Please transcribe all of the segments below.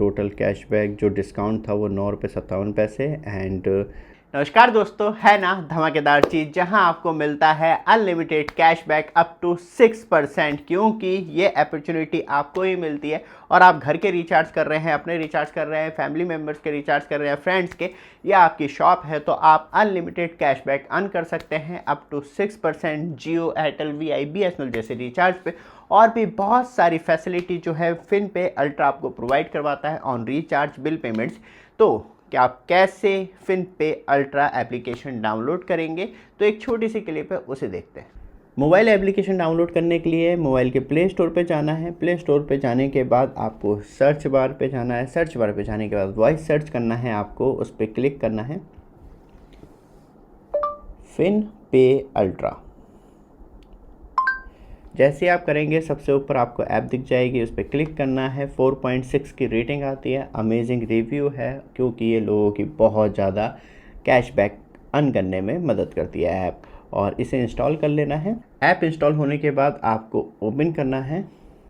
Total cashback जो discount था वो 9 रुपये 57 पैसे। एंड नमस्कार दोस्तों, है ना धमाकेदार चीज़ जहां आपको मिलता है अनलिमिटेड कैशबैक अप टू 6%, क्योंकि ये अपॉर्चुनिटी आपको ही मिलती है। और आप घर के रिचार्ज कर रहे हैं, अपने रिचार्ज कर रहे हैं, फैमिली मेम्बर्स के रिचार्ज कर रहे हैं, फ्रेंड्स के, या आपकी शॉप है, तो आप अनलिमिटेड कैशबैक अर्न कर सकते हैं अप टू 6% जियो, एयरटेल, वीआई, बीएसएनएल जैसे रिचार्ज पे। और भी बहुत सारी फैसिलिटी जो है फिन पे अल्ट्रा आपको प्रोवाइड करवाता है ऑन रिचार्ज बिल पेमेंट्स। तो कि आप कैसे फिन पे अल्ट्रा एप्लीकेशन डाउनलोड करेंगे, तो एक छोटी सी क्लिप है, उसे देखते हैं। मोबाइल एप्लीकेशन डाउनलोड करने के लिए मोबाइल के प्ले स्टोर पे जाना है। प्ले स्टोर पे जाने के बाद आपको सर्च बार पे जाना है। सर्च बार पे जाने के बाद वॉइस सर्च करना है, आपको उस पर क्लिक करना है, फिन पे अल्ट्रा। जैसे आप करेंगे सबसे ऊपर आपको ऐप दिख जाएगी, उस पर क्लिक करना है। 4.6 की रेटिंग आती है, अमेजिंग रिव्यू है, क्योंकि ये लोगों की बहुत ज़्यादा कैशबैक अर्न करने में मदद करती है ऐप। और इसे इंस्टॉल कर लेना है। ऐप इंस्टॉल होने के बाद आपको ओपन करना है।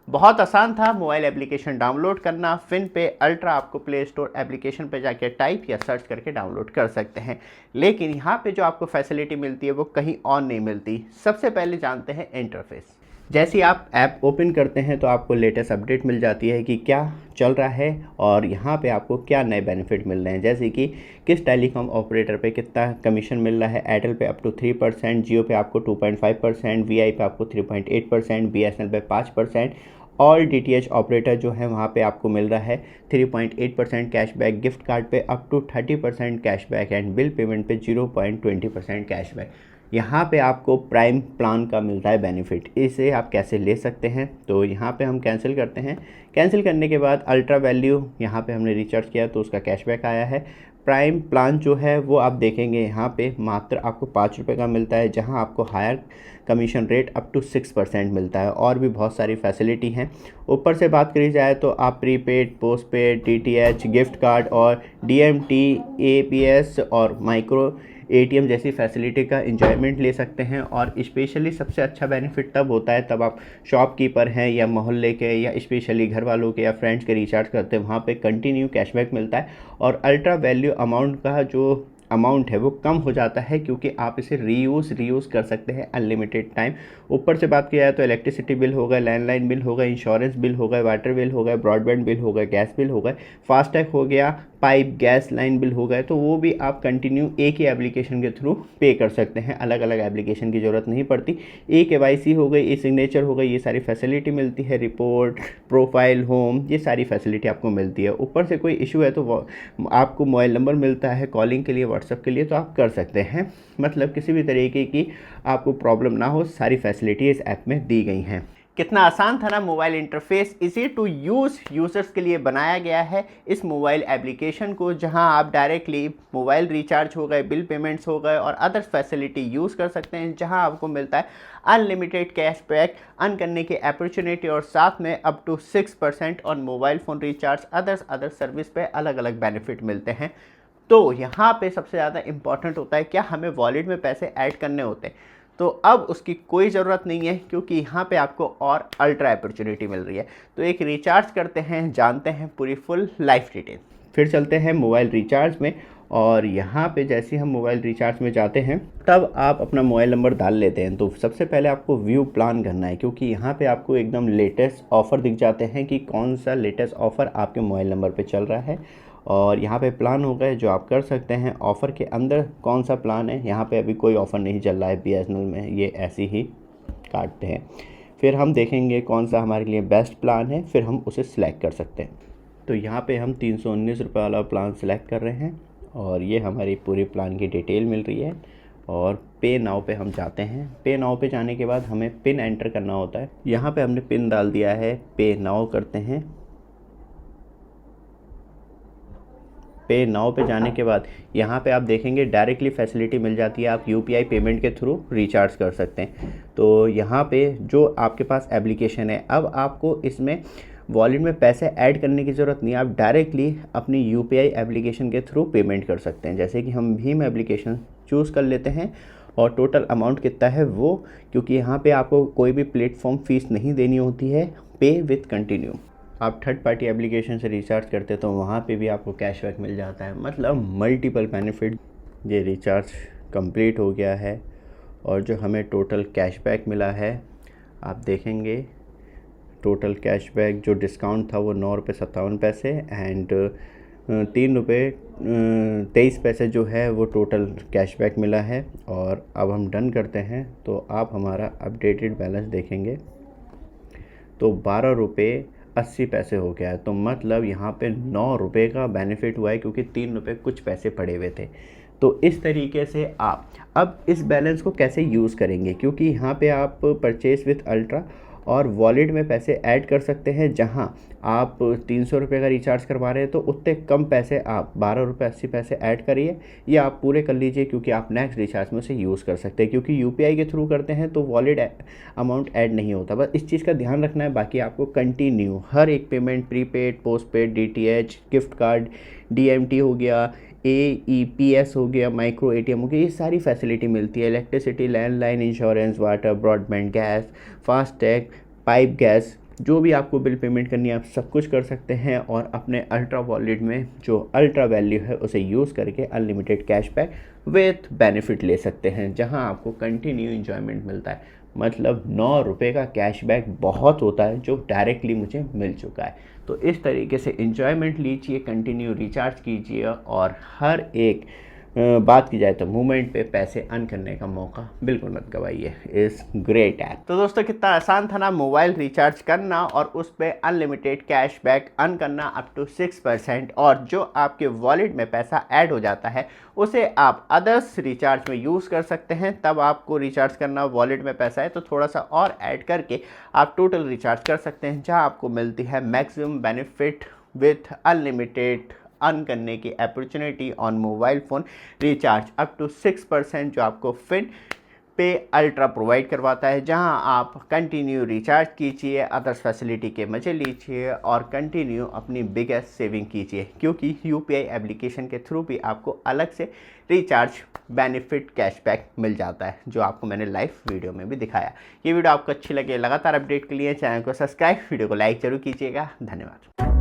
बहुत आसान था मोबाइल एप्लीकेशन डाउनलोड करना। फिन पे अल्ट्रा आपको प्ले स्टोर एप्लीकेशन पे जाके टाइप या सर्च करके डाउनलोड कर सकते हैं। लेकिन यहाँ पे जो आपको फैसिलिटी मिलती है वो कहीं और नहीं मिलती। सबसे पहले जानते हैं इंटरफेस। जैसे आप ऐप ओपन करते हैं तो आपको लेटेस्ट अपडेट मिल जाती है कि क्या चल रहा है और यहाँ पे आपको क्या नए बेनिफिट मिल रहे हैं, जैसे कि किस टेलीकॉम ऑपरेटर पे कितना कमीशन मिल रहा है। एयरटेल पे अप टू 3%, जियो पे आपको 2.5%, वीआई पे आपको 3.8%, बीएसएनएल पे 5%। ऑल डीटीएच ऑपरेटर जो है वहाँ पे आपको मिल रहा है 3.8% कैशबैक। गिफ्ट कार्ड पे up to 30% cashback and bill payment पे 0.20% कैशबैक। यहाँ पे आपको प्राइम प्लान का मिलता है बेनिफिट। इसे आप कैसे ले सकते हैं, तो यहाँ पे हम कैंसिल करते हैं। कैंसिल करने के बाद अल्ट्रा वैल्यू यहाँ पे हमने रिचार्ज किया तो उसका कैशबैक आया है। प्राइम प्लान जो है वो आप देखेंगे यहाँ पे मात्र आपको 5 रुपये का मिलता है, जहाँ आपको higher commission rate up to 6% मिलता है। और भी बहुत सारी फैसिलिटी हैं। ऊपर से बात करी जाए तो आप prepaid, postpaid, DTH, gift card और डीएमटी, एपीएस और माइक्रो एटीएम जैसी फैसिलिटी का एंजॉयमेंट ले सकते हैं। और स्पेशली सबसे अच्छा बेनिफिट तब होता है तब आप शॉपकीपर हैं या मोहल्ले के या स्पेशली घर वालों के या फ्रेंड्स के रिचार्ज करते हैं, वहाँ पे कंटिन्यू कैशबैक मिलता है। और अल्ट्रा वैल्यू अमाउंट का जो अमाउंट है वो कम हो जाता है, क्योंकि आप इसे रीयूज़ कर सकते हैं अनलिमिटेड टाइम। ऊपर से बात किया जाए तो इलेक्ट्रिसिटी बिल हो गए, लैंडलाइन बिल हो गए, इंश्योरेंस बिल हो गए, वाटर बिल हो गए, ब्रॉडबैंड बिल हो गए, गैस बिल हो गए, फास्टैग हो गया, पाइप गैस लाइन बिल हो गए, तो वो भी आप कंटिन्यू एक ही एप्लीकेशन के थ्रू पे कर सकते हैं। अलग अलग एप्लीकेशन की ज़रूरत नहीं पड़ती। KYC हो गई, सिग्नेचर हो गई, ये सारी फैसिलिटी मिलती है। रिपोर्ट, प्रोफाइल, होम, ये सारी फैसिलिटी आपको मिलती है। ऊपर से कोई इशू है तो आपको मोबाइल नंबर मिलता है कॉलिंग के लिए, व्हाट्सएप के लिए, तो आप कर सकते हैं। मतलब किसी भी तरीके की आपको प्रॉब्लम ना हो, सारी फैसिलिटी इस ऐप में दी गई हैं। कितना आसान था ना mobile interface. Easy to use users के लिए बनाया गया है इस मोबाइल एप्लीकेशन को, जहां आप डायरेक्टली मोबाइल रिचार्ज हो गए, बिल पेमेंट्स हो गए और अदर्स फैसिलिटी यूज़ कर सकते हैं, जहां आपको मिलता है अनलिमिटेड कैशबैक अर्न करने की अपॉर्चुनिटी और साथ में up to 6% on mobile phone recharge, other service पे अलग अलग बेनिफिट मिलते हैं। तो यहाँ पे सबसे ज़्यादा इंपॉर्टेंट होता है क्या हमें वॉलेट में पैसे ऐड करने होते हैं, तो अब उसकी कोई ज़रूरत नहीं है, क्योंकि यहाँ पे आपको और अल्ट्रा अपॉर्चुनिटी मिल रही है। तो एक रिचार्ज करते हैं, जानते हैं पूरी फुल लाइफ डिटेल। फिर चलते हैं मोबाइल रिचार्ज में। और यहाँ पे जैसे हम मोबाइल रिचार्ज में जाते हैं तब आप अपना मोबाइल नंबर डाल लेते हैं। तो सबसे पहले आपको व्यू प्लान करना है, क्योंकि यहाँ पे आपको एकदम लेटेस्ट ऑफ़र दिख जाते हैं कि कौन सा लेटेस्ट ऑफ़र आपके मोबाइल नंबर पे चल रहा है। और यहाँ पे प्लान हो गए जो आप कर सकते हैं। ऑफ़र के अंदर कौन सा प्लान है, यहाँ पे अभी कोई ऑफ़र नहीं चल रहा है बीएसएनएल में, ये ऐसे ही काटते हैं। फिर हम देखेंगे कौन सा हमारे लिए बेस्ट प्लान है, फिर हम उसे सिलेक्ट कर सकते हैं। तो यहाँ पे हम 319 रुपये वाला प्लान सिलेक्ट कर रहे हैं और ये हमारी पूरी प्लान की डिटेल मिल रही है। और पे नाउ पे हम जाते हैं। पे नाउ पे जाने के बाद हमें पिन एंटर करना होता है। यहाँ पे हमने पिन डाल दिया है, पे नाउ करते हैं। पे नाउ पे जाने के बाद यहाँ पे आप देखेंगे डायरेक्टली फैसिलिटी मिल जाती है, आप यूपीआई पेमेंट के थ्रू रिचार्ज कर सकते हैं। तो यहाँ पे जो आपके पास एप्लीकेशन है, अब आपको इसमें वॉलेट में पैसे ऐड करने की ज़रूरत नहीं है, आप डायरेक्टली अपनी यूपीआई एप्लीकेशन के थ्रू पेमेंट कर सकते हैं। जैसे कि हम भीम एप्लीकेशन चूज़ कर लेते हैं और टोटल अमाउंट कितना है वो, क्योंकि यहाँ पे आपको कोई भी प्लेटफॉर्म फ़ीस नहीं देनी होती है, पे विथ कंटिन्यू। आप थर्ड पार्टी एप्लीकेशन से रिचार्ज करते तो वहाँ पे भी आपको कैशबैक मिल जाता है। मतलब मल्टीपल बेनिफिट। ये रिचार्ज कंप्लीट हो गया है और जो हमें टोटल कैशबैक मिला है आप देखेंगे, टोटल कैशबैक जो डिस्काउंट था वो 9 रुपये 57 पैसे एंड 3 रुपये 23 पैसे जो है वो टोटल कैशबैक मिला है। और अब हम डन करते हैं तो आप हमारा अपडेटेड बैलेंस देखेंगे तो 12 रुपये 80 पैसे हो गया है। तो मतलब यहाँ पे 9 रुपये का बेनिफिट हुआ है क्योंकि 3 रुपये कुछ पैसे पड़े हुए थे। तो इस तरीके से आप अब इस बैलेंस को कैसे यूज़ करेंगे, क्योंकि यहाँ पे आप परचेज विथ अल्ट्रा और वॉलेट में पैसे ऐड कर सकते हैं। जहाँ आप 300 रुपये का रिचार्ज करवा रहे हैं तो उतने कम पैसे आप 12 रुपये 80 पैसे ऐड करिए या आप पूरे कर लीजिए, क्योंकि आप नेक्स्ट रिचार्ज में उसे यूज़ कर सकते हैं। क्योंकि यूपीआई के थ्रू करते हैं तो वॉलेट अमाउंट ऐड नहीं होता। बस इस चीज़ का ध्यान रखना है। बाकी आपको कंटिन्यू हर एक payment, prepaid, postpaid, DTH, gift card, DMT हो गया, AEPS हो गया, माइक्रो ATM हो गया, ये सारी फैसिलिटी मिलती है। Electricity, landline, insurance, water, broadband, gas, FASTag, pipe gas, जो भी आपको बिल पेमेंट करनी है आप सब कुछ कर सकते हैं। और अपने अल्ट्रा वॉलेट में जो अल्ट्रा वैल्यू है उसे यूज़ करके अनलिमिटेड कैशबैक विथ बेनिफिट ले सकते हैं, जहां आपको कंटिन्यू इन्जॉयमेंट मिलता है। मतलब 9 रुपये का कैशबैक बहुत होता है जो डायरेक्टली मुझे मिल चुका है। तो इस तरीके से इन्जॉयमेंट लीजिए, कंटिन्यू रिचार्ज कीजिए और हर एक बात की जाए तो मूवमेंट पे पैसे अर्न करने का मौका बिल्कुल मत गवाइए इस ग्रेट ऐप। तो दोस्तों कितना आसान था ना मोबाइल रिचार्ज करना और उस पर अनलिमिटेड कैशबैक अर्न करना अप टू 6%। और जो आपके वॉलेट में पैसा ऐड हो जाता है उसे आप अदर्स रिचार्ज में यूज़ कर सकते हैं। तब आपको रिचार्ज करना, वॉलेट में पैसा है तो थोड़ा सा और ऐड करके आप टोटल रिचार्ज कर सकते हैं, जहां आपको मिलती है maximum benefit with unlimited earn करने की opportunity on mobile phone recharge up to 6%, जो आपको फिन पे अल्ट्रा प्रोवाइड करवाता है। जहां आप कंटिन्यू रिचार्ज कीजिए, अदर्स फैसिलिटी के मज़े लीजिए और कंटिन्यू अपनी बिगेस्ट सेविंग कीजिए, क्योंकि यूपीआई एप्लीकेशन के थ्रू भी आपको अलग से रिचार्ज बेनिफिट कैशबैक मिल जाता है, जो आपको मैंने लाइव वीडियो में भी दिखाया। ये वीडियो आपको अच्छी लगे, लगातार अपडेट के लिए चैनल को सब्सक्राइब, वीडियो को लाइक जरूर कीजिएगा। धन्यवाद।